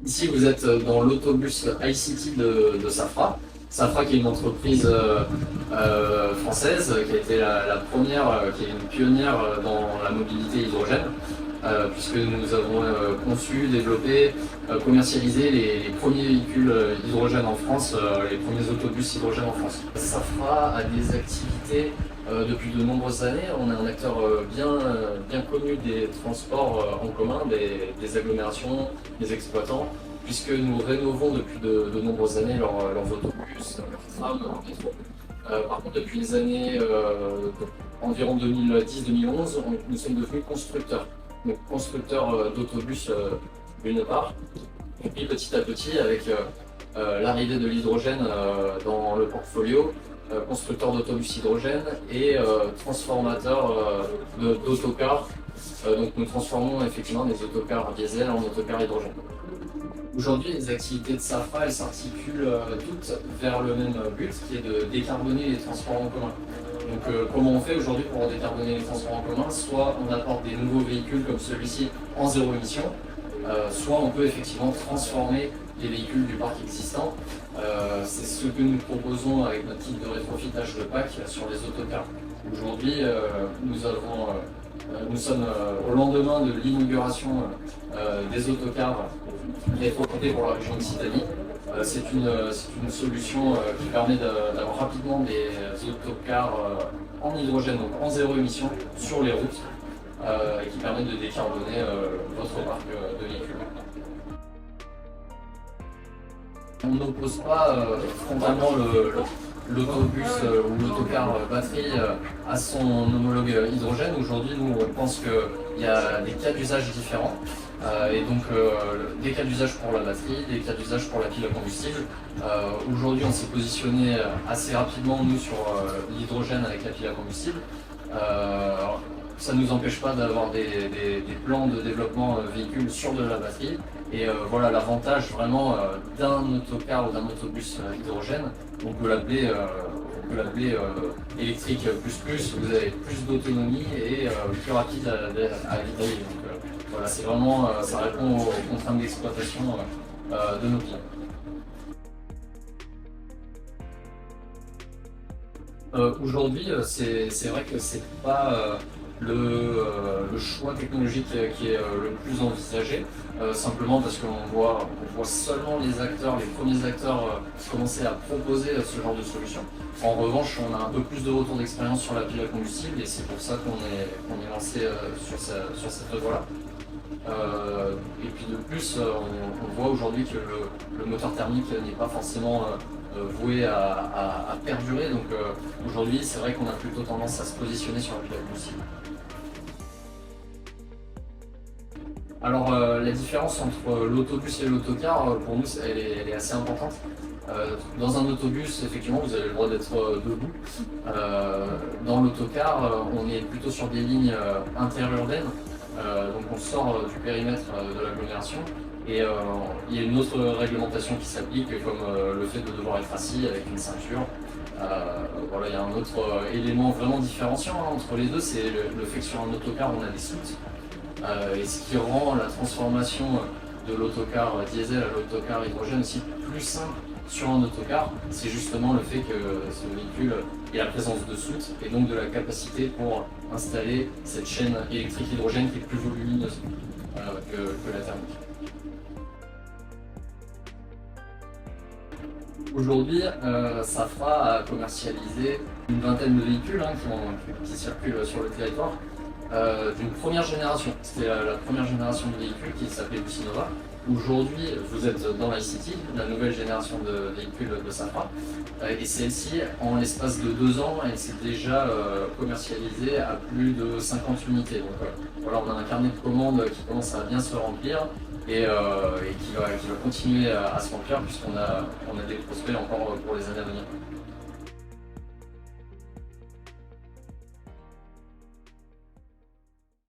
Ici, vous êtes dans l'autobus iCity de Safra. Safra qui est une entreprise française, qui a été la première, qui est une pionnière dans la mobilité hydrogène, puisque nous avons conçu, développé, commercialisé les premiers véhicules hydrogène en France, les premiers autobus hydrogène en France. Safra a des activités depuis de nombreuses années. On est un acteur bien connu des transports en commun, des agglomérations, des exploitants, puisque nous rénovons depuis de nombreuses années leurs autobus, leurs trams, leurs métros. Par contre, depuis les années environ 2010-2011, nous sommes devenus constructeurs. Donc constructeurs d'autobus d'une part, et puis petit à petit, avec l'arrivée de l'hydrogène dans le portfolio, constructeur d'autobus hydrogène et transformateur d'autocars. Donc nous transformons effectivement des autocars diesel en autocars hydrogène. Aujourd'hui, les activités de Safra, elles s'articulent toutes vers le même but, qui est de décarboner les transports en commun. Donc comment on fait aujourd'hui pour décarboner les transports en commun? Soit on apporte des nouveaux véhicules comme celui-ci en zéro émission, soit on peut effectivement transformer les véhicules du parc existant. C'est ce que nous proposons avec notre kit de rétrofitage de PAC sur les autocars. Aujourd'hui, nous sommes au lendemain de l'inauguration des autocars rétrofités pour la région Occitanie. C'est une solution qui permet d'avoir rapidement des autocars en hydrogène, donc en zéro émission, sur les routes, et qui permet de décarboner votre parc de véhicules. On n'oppose pas frontalement l'autobus ou l'autocar batterie à son homologue hydrogène. Aujourd'hui, nous, on pense qu'il y a des cas d'usage différents. Et donc des cas d'usage pour la batterie, des cas d'usage pour la pile à combustible. Aujourd'hui, on s'est positionné assez rapidement, nous, sur l'hydrogène avec la pile à combustible. Ça ne nous empêche pas d'avoir des plans de développement véhicules sur de la batterie. Et voilà l'avantage vraiment d'un autocar ou d'un autobus hydrogène. On peut l'appeler électrique plus, vous avez plus d'autonomie et plus rapide à livrer. Voilà, c'est vraiment, ça répond aux contraintes d'exploitation de nos clients. Aujourd'hui, c'est vrai que c'est pas le choix technologique qui est le plus envisagé, simplement parce qu'on voit seulement les premiers acteurs commencer à proposer ce genre de solution. En revanche, on a un peu plus de retour d'expérience sur la pile à combustible et c'est pour ça qu'on est lancé sur cette voie-là. Et puis de plus, on voit aujourd'hui que le moteur thermique n'est pas forcément voué à perdurer. Donc aujourd'hui, c'est vrai qu'on a plutôt tendance à se positionner sur la pile à combustible. Alors la différence entre l'autobus et l'autocar, pour nous, elle est assez importante. Dans un autobus, effectivement, vous avez le droit d'être debout. Dans l'autocar, on est plutôt sur des lignes interurbaines. Donc on sort du périmètre de l'agglomération et il y a une autre réglementation qui s'applique comme le fait de devoir être assis avec une ceinture. Voilà, il y a un autre élément vraiment différenciant entre les deux, c'est le fait que sur un autocar on a des soutes et ce qui rend la transformation de l'autocar diesel à l'autocar hydrogène aussi plus simple sur un autocar, c'est justement le fait que ce véhicule ait la présence de soutes et donc de la capacité pour installer cette chaîne électrique hydrogène qui est plus volumineuse que la thermique. Aujourd'hui, Safra a commercialisé une vingtaine de véhicules qui circulent sur le territoire d'une première génération. C'était la première génération de véhicules qui s'appelait Bucinova. Aujourd'hui, vous êtes dans l'iCity, la nouvelle génération de véhicules de Safra, et celle-ci, en l'espace de 2 ans, elle s'est déjà commercialisée à plus de 50 unités. Donc voilà, on a un carnet de commandes qui commence à bien se remplir et qui va continuer à se remplir puisqu'on a des prospects encore pour les années à venir.